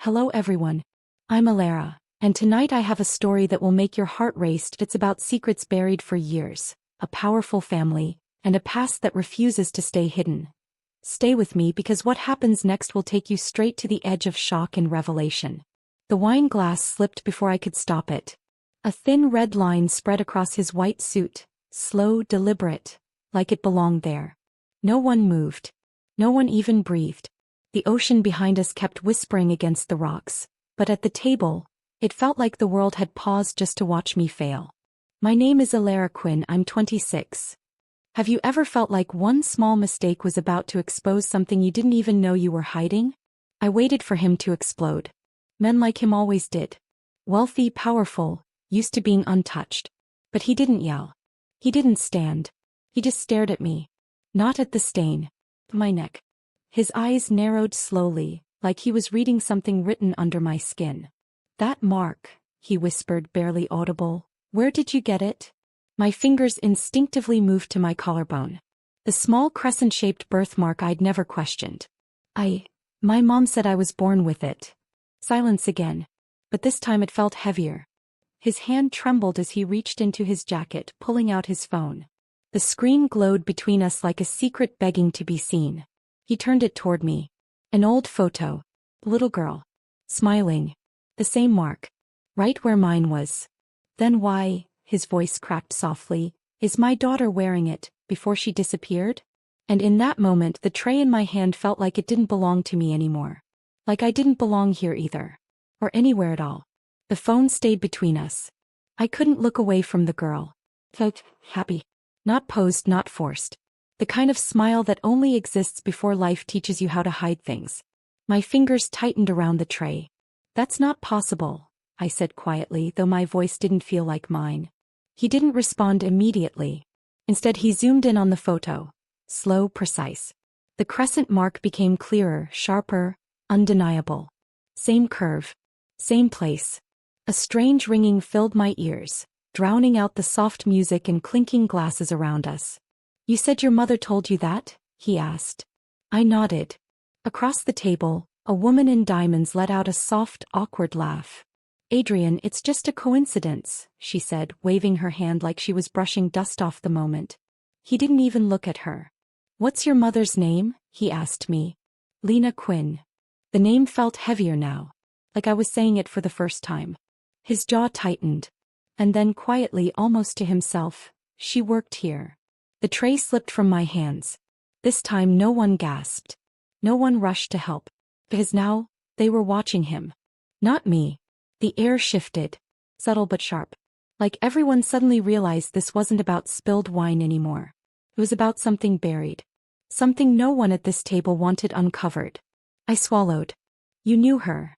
Hello everyone. I'm Alara, and tonight I have a story that will make your heart race. It's about secrets buried for years, a powerful family, and a past that refuses to stay hidden. Stay with me because what happens next will take you straight to the edge of shock and revelation. The wine glass slipped before I could stop it. A thin red line spread across his white suit, slow, deliberate, like it belonged there. No one moved. No one even breathed. The ocean behind us kept whispering against the rocks, but at the table, it felt like the world had paused just to watch me fail. My name is Alara Quinn, I'm 26. Have you ever felt like one small mistake was about to expose something you didn't even know you were hiding? I waited for him to explode. Men like him always did. Wealthy, powerful, used to being untouched. But he didn't yell. He didn't stand. He just stared at me. Not at the stain. My neck. His eyes narrowed slowly, like he was reading something written under my skin. That mark, he whispered, barely audible. Where did you get it? My fingers instinctively moved to my collarbone. The small crescent-shaped birthmark I'd never questioned. My mom said I was born with it. Silence again. But this time it felt heavier. His hand trembled as he reached into his jacket, pulling out his phone. The screen glowed between us like a secret begging to be seen. He turned it toward me. An old photo. Little girl. Smiling. The same mark. Right where mine was. Then why, his voice cracked softly, is my daughter wearing it, before she disappeared? And in that moment the tray in my hand felt like it didn't belong to me anymore. Like I didn't belong here either. Or anywhere at all. The phone stayed between us. I couldn't look away from the girl. Felt happy. Not posed, not forced. The kind of smile that only exists before life teaches you how to hide things. My fingers tightened around the tray. That's not possible, I said quietly, though my voice didn't feel like mine. He didn't respond immediately. Instead he zoomed in on the photo. Slow, precise. The crescent mark became clearer, sharper, undeniable. Same curve. Same place. A strange ringing filled my ears, drowning out the soft music and clinking glasses around us. You said your mother told you that? He asked. I nodded. Across the table, a woman in diamonds let out a soft, awkward laugh. Adrian, it's just a coincidence, she said, waving her hand like she was brushing dust off the moment. He didn't even look at her. What's your mother's name? He asked me. Lena Quinn. The name felt heavier now, like I was saying it for the first time. His jaw tightened. And then quietly, almost to himself, she worked here. The tray slipped from my hands. This time no one gasped. No one rushed to help. Because now, they were watching him. Not me. The air shifted. Subtle but sharp. Like everyone suddenly realized this wasn't about spilled wine anymore. It was about something buried. Something no one at this table wanted uncovered. I swallowed. You knew her.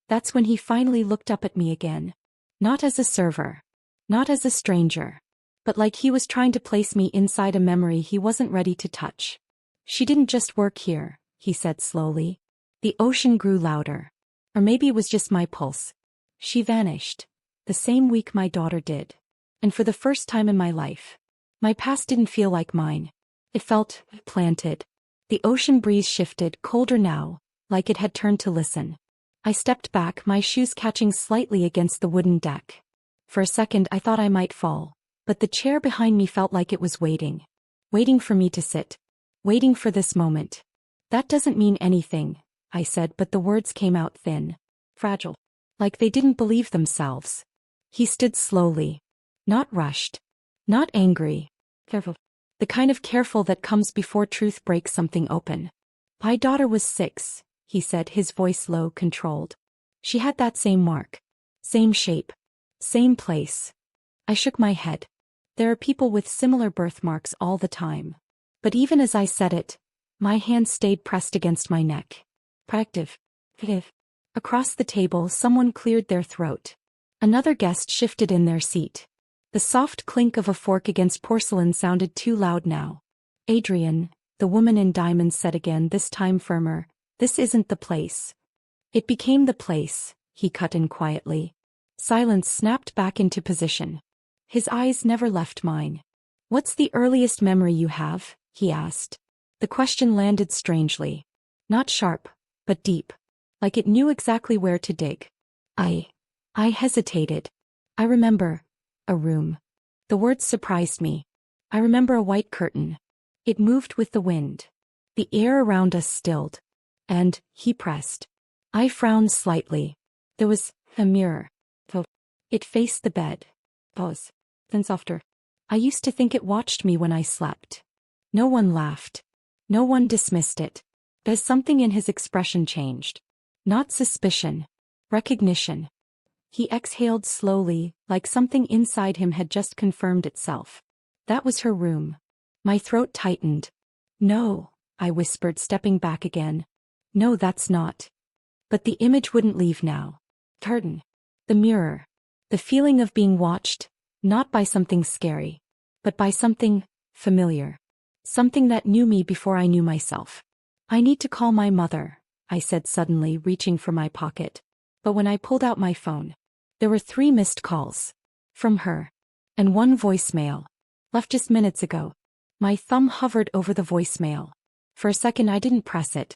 That's when he finally looked up at me again. Not as a server. Not as a stranger. But like he was trying to place me inside a memory he wasn't ready to touch. She didn't just work here, he said slowly. The ocean grew louder. Or maybe it was just my pulse. She vanished. The same week my daughter did. And for the first time in my life, my past didn't feel like mine. It felt planted. The ocean breeze shifted, colder now, like it had turned to listen. I stepped back, my shoes catching slightly against the wooden deck. For a second I thought I might fall. But the chair behind me felt like it was waiting. Waiting for me to sit. Waiting for this moment. That doesn't mean anything, I said, but the words came out thin. Fragile. Like they didn't believe themselves. He stood slowly. Not rushed. Not angry. Careful. The kind of careful that comes before truth breaks something open. My daughter was 6, he said, his voice low, controlled. She had that same mark. Same shape. Same place. I shook my head. There are people with similar birthmarks all the time. But even as I said it, my hand stayed pressed against my neck. Proactive. Across the table someone cleared their throat. Another guest shifted in their seat. The soft clink of a fork against porcelain sounded too loud now. Adrian, the woman in diamonds said again, this time firmer, this isn't the place. It became the place, he cut in quietly. Silence snapped back into position. His eyes never left mine. What's the earliest memory you have? He asked. The question landed strangely. Not sharp, but deep. like it knew exactly where to dig. I hesitated. I remember a room. The words surprised me. I remember a white curtain. It moved with the wind. The air around us stilled. And he pressed. I frowned slightly. There was a mirror. It faced the bed. Pause. Then softer. I used to think it watched me when I slept. No one laughed. No one dismissed it. There's something in his expression changed. Not suspicion. Recognition. He exhaled slowly, like something inside him had just confirmed itself. That was her room. My throat tightened. No, I whispered, stepping back again. No, that's not. But the image wouldn't leave now. Curtain. The mirror. The feeling of being watched, not by something scary, but by something familiar. Something that knew me before I knew myself. I need to call my mother, I said suddenly, reaching for my pocket. But when I pulled out my phone, there were 3 missed calls. From her. And 1 voicemail. Left just minutes ago. My thumb hovered over the voicemail. For a second I didn't press it.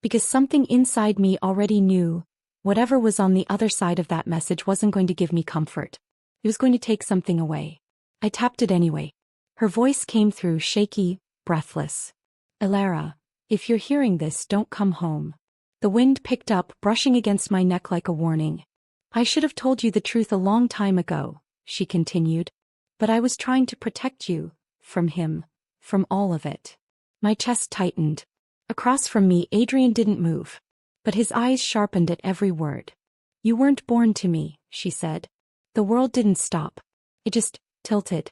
Because something inside me already knew, whatever was on the other side of that message wasn't going to give me comfort. It was going to take something away. I tapped it anyway. Her voice came through, shaky, breathless. Alara, if you're hearing this, don't come home. The wind picked up, brushing against my neck like a warning. I should have told you the truth a long time ago, she continued. But I was trying to protect you, from him, from all of it. My chest tightened. Across from me, Adrian didn't move. But his eyes sharpened at every word. You weren't born to me, she said. The world didn't stop. It just tilted.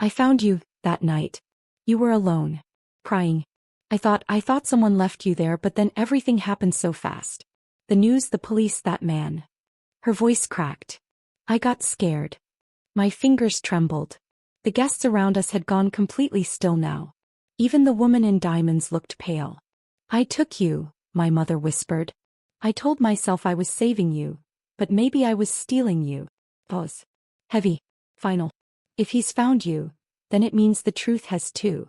I found you, that night. You were alone. Crying. I thought someone left you there, but then everything happened so fast. The news, the police, that man. Her voice cracked. I got scared. My fingers trembled. The guests around us had gone completely still now. Even the woman in diamonds looked pale. I took you, my mother whispered. I told myself I was saving you, but maybe I was stealing you. Pause. Heavy. Final. If he's found you, then it means the truth has too.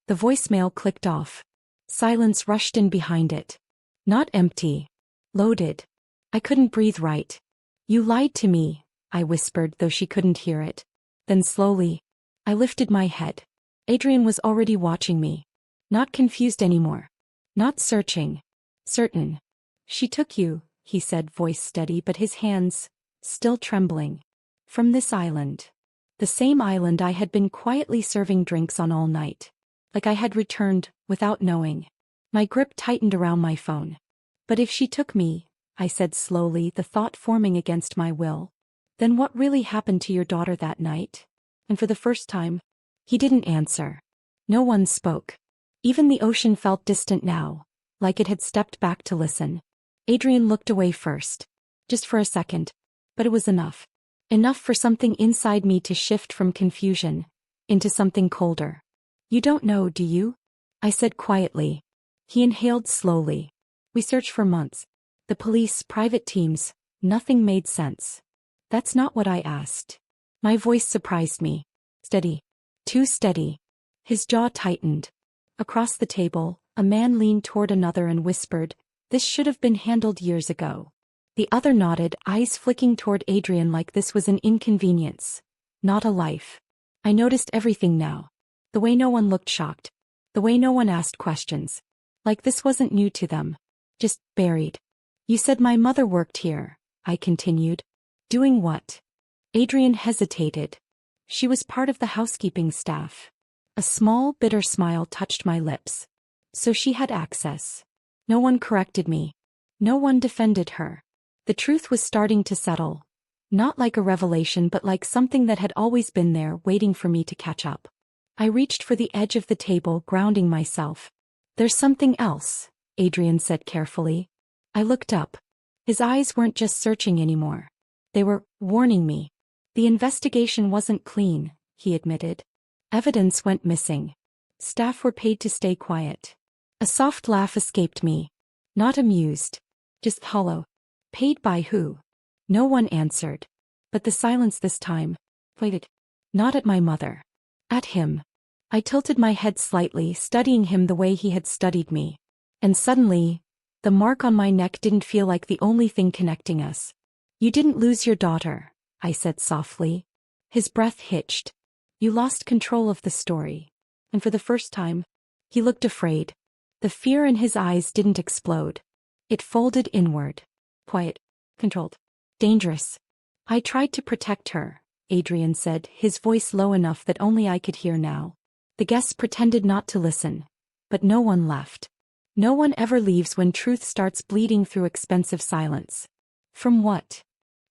The voicemail clicked off. Silence rushed in behind it. Not empty. Loaded. I couldn't breathe right. You lied to me, I whispered, though she couldn't hear it. Then slowly, I lifted my head. Adrian was already watching me. Not confused anymore. Not searching. Certain. She took you, he said, voice steady but his hands still trembling. From this island. The same island I had been quietly serving drinks on all night. Like I had returned, without knowing. My grip tightened around my phone. But if she took me, I said slowly, the thought forming against my will, then what really happened to your daughter that night? And for the first time, he didn't answer. No one spoke. Even the ocean felt distant now, like it had stepped back to listen. Adrian looked away first. Just for a second. But it was enough. Enough for something inside me to shift from confusion into something colder. You don't know, do you? I said quietly. He inhaled slowly. We searched for months. The police, private teams, nothing made sense. That's not what I asked. My voice surprised me. Steady. Too steady. His jaw tightened. Across the table, a man leaned toward another and whispered, "This should have been handled years ago." The other nodded, eyes flicking toward Adrian like this was an inconvenience, not a life. I noticed everything now. The way no one looked shocked. The way no one asked questions. Like this wasn't new to them. Just buried. You said my mother worked here, I continued. Doing what? Adrian hesitated. She was part of the housekeeping staff. A small, bitter smile touched my lips. So she had access. No one corrected me. No one defended her. The truth was starting to settle. Not like a revelation, but like something that had always been there, waiting for me to catch up. I reached for the edge of the table, grounding myself. There's something else, Adrian said carefully. I looked up. His eyes weren't just searching anymore. They were warning me. The investigation wasn't clean, he admitted. Evidence went missing. Staff were paid to stay quiet. A soft laugh escaped me. Not amused. Just hollow. Paid by who? No one answered. But the silence this time pointed. Not at my mother. At him. I tilted my head slightly, studying him the way he had studied me. And suddenly, The mark on my neck didn't feel like the only thing connecting us. You didn't lose your daughter, I said softly. His breath hitched. You lost control of the story. And for the first time, he looked afraid. The fear in his eyes didn't explode. It folded inward. Quiet. Controlled. Dangerous. I tried to protect her, Adrian said, his voice low enough that only I could hear now. The guests pretended not to listen. But no one left. No one ever leaves when truth starts bleeding through expensive silence. From what?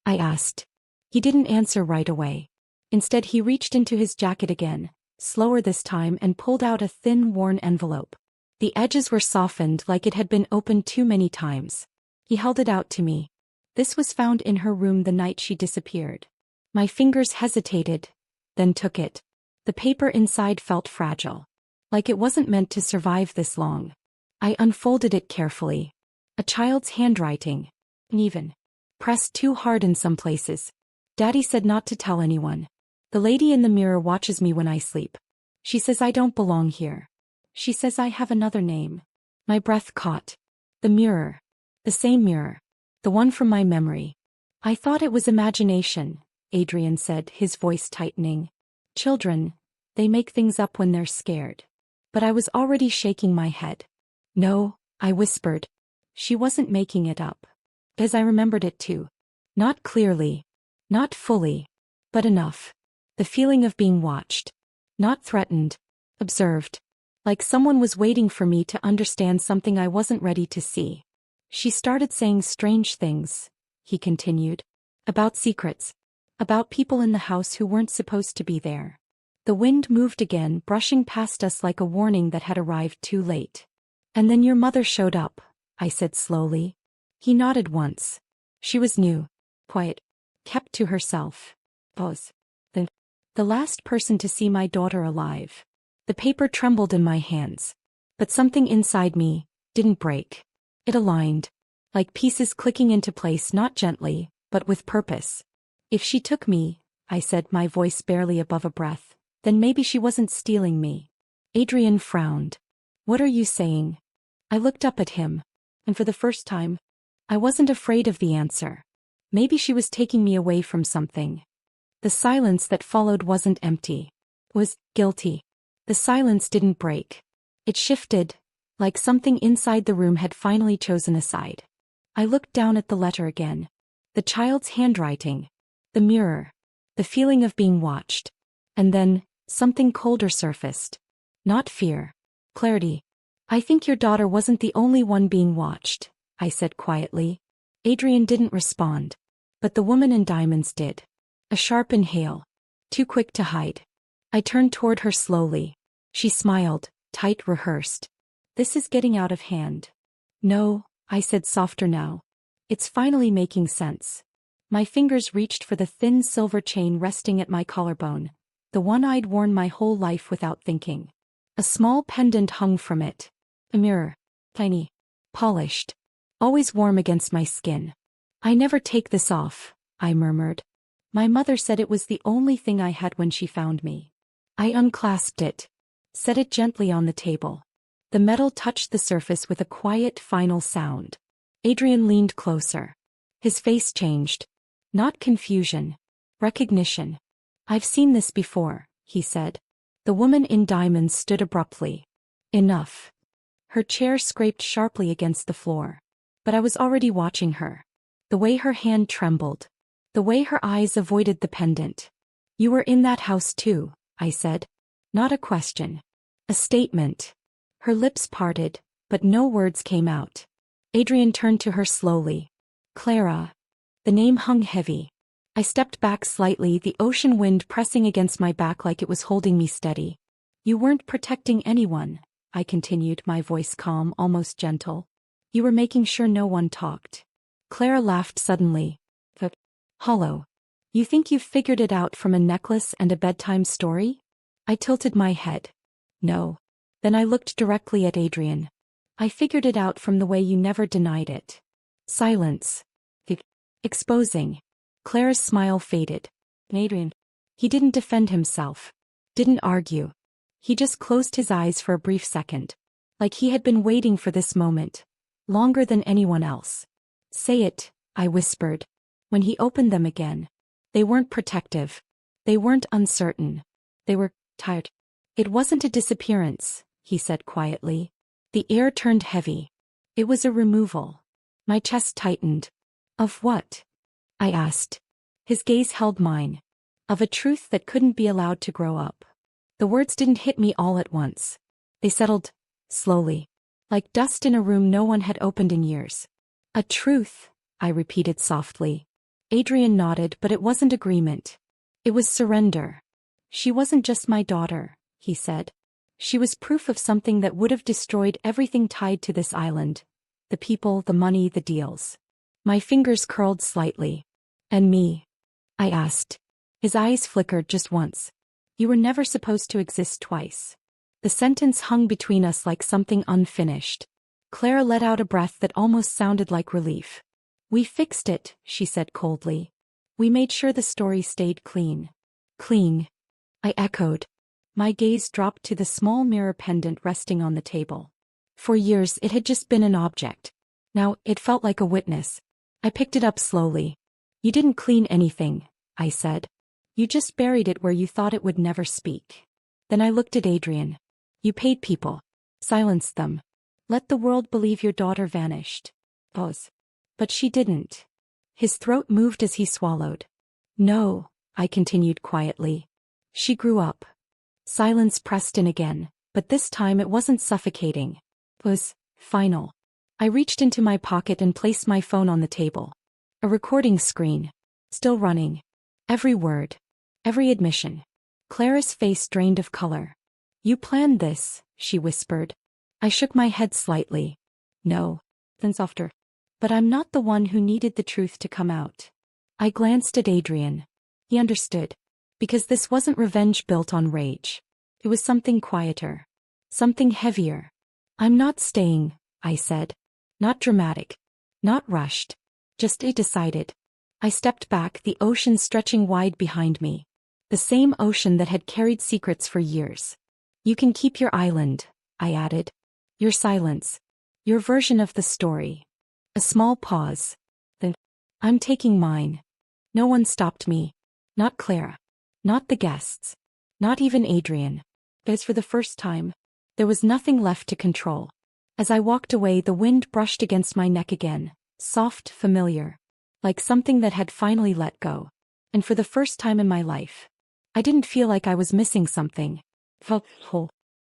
I asked. He didn't answer right away. Instead he reached into his jacket again, slower this time, and pulled out a thin, worn envelope. The edges were softened like it had been opened too many times. He held it out to me. This was found in her room the night she disappeared. My fingers hesitated, then took it. The paper inside felt fragile. Like it wasn't meant to survive this long. I unfolded it carefully. A child's handwriting. Uneven. Pressed too hard in some places. Daddy said not to tell anyone. The lady in the mirror watches me when I sleep. She says I don't belong here. She says I have another name. My breath caught. The mirror. The same mirror. The one from my memory. I thought it was imagination, Adrian said, his voice tightening. Children, they make things up when they're scared. But I was already shaking my head. No, I whispered. She wasn't making it up. As I remembered it too. Not clearly. Not fully. But enough. The feeling of being watched. Not threatened. Observed. Like someone was waiting for me to understand something I wasn't ready to see. She started saying strange things, he continued. About secrets. About people in the house who weren't supposed to be there. The wind moved again, brushing past us like a warning that had arrived too late. And then your mother showed up, I said slowly. He nodded once. She was new. Quiet. Kept to herself. Pause. The last person to see my daughter alive. The paper trembled in my hands. But something inside me didn't break. It aligned. Like pieces clicking into place, not gently, but with purpose. If she took me, I said, my voice barely above a breath, then maybe she wasn't stealing me. Adrian frowned. What are you saying? I looked up at him. And for the first time, I wasn't afraid of the answer. Maybe she was taking me away from something. The silence that followed wasn't empty. It was guilty. The silence didn't break. It shifted, like something inside the room had finally chosen a side. I looked down at the letter again. The child's handwriting. The mirror. The feeling of being watched. And then, something colder surfaced. Not fear. Clarity. I think your daughter wasn't the only one being watched, I said quietly. Adrian didn't respond. But the woman in diamonds did. A sharp inhale. Too quick to hide. I turned toward her slowly. She smiled, tight, rehearsed. This is getting out of hand. No, I said softer now. It's finally making sense. My fingers reached for the thin silver chain resting at my collarbone, the one I'd worn my whole life without thinking. A small pendant hung from it. A mirror. Tiny. Polished. Always warm against my skin. I never take this off, I murmured. My mother said it was the only thing I had when she found me. I unclasped it. Set it gently on the table. The metal touched the surface with a quiet, final sound. Adrian leaned closer. His face changed. Not confusion. Recognition. I've seen this before, he said. The woman in diamonds stood abruptly. Enough. Her chair scraped sharply against the floor. But I was already watching her. The way her hand trembled. The way her eyes avoided the pendant. You were in that house too, I said. Not a question. A statement. Her lips parted, but no words came out. Adrian turned to her slowly. Clara. The name hung heavy. I stepped back slightly, the ocean wind pressing against my back like it was holding me steady. You weren't protecting anyone, I continued, my voice calm, almost gentle. You were making sure no one talked. Clara laughed suddenly. Hollow. You think you've figured it out from a necklace and a bedtime story? I tilted my head. No. Then I looked directly at Adrian. I figured it out from the way you never denied it. Silence. Exposing. Clara's smile faded. Adrian. He didn't defend himself. Didn't argue. He just closed his eyes for a brief second. Like he had been waiting for this moment. Longer than anyone else. Say it, I whispered. When he opened them again. They weren't protective. They weren't uncertain. They were tired. It wasn't a disappearance, he said quietly. The air turned heavy. It was a removal. My chest tightened. Of what? I asked. His gaze held mine. Of a truth that couldn't be allowed to grow up. The words didn't hit me all at once. They settled, slowly. Like dust in a room no one had opened in years. A truth, I repeated softly. Adrian nodded, but it wasn't agreement. It was surrender. She wasn't just my daughter, he said. She was proof of something that would have destroyed everything tied to this island. The people, the money, the deals. My fingers curled slightly. And me? I asked. His eyes flickered just once. You were never supposed to exist twice. The sentence hung between us like something unfinished. Clara let out a breath that almost sounded like relief. We fixed it, she said coldly. We made sure the story stayed clean. Clean. I echoed. My gaze dropped to the small mirror pendant resting on the table. For years it had just been an object. Now it felt like a witness. I picked it up slowly. You didn't clean anything, I said. You just buried it where you thought it would never speak. Then I looked at Adrian. You paid people. Silenced them. Let the world believe your daughter vanished. Pause. But she didn't. His throat moved as he swallowed. No, I continued quietly. She grew up. Silence pressed in again, but this time it wasn't suffocating. It was final. I reached into my pocket and placed my phone on the table. A recording screen. Still running. Every word. Every admission. Clara's face drained of color. You planned this, she whispered. I shook my head slightly. No. Then softer. But I'm not the one who needed the truth to come out. I glanced at Adrian. He understood. Because this wasn't revenge built on rage. It was something quieter. Something heavier. I'm not staying, I said. Not dramatic. Not rushed. Just decided. I stepped back, the ocean stretching wide behind me. The same ocean that had carried secrets for years. You can keep your island, I added. Your silence. Your version of the story. A small pause. Then, I'm taking mine. No one stopped me. Not Clara. Not the guests. Not even Adrian. As for the first time, there was nothing left to control. As I walked away, the wind brushed against my neck again. Soft, familiar. Like something that had finally let go. And for the first time in my life, I didn't feel like I was missing something. Felt whole.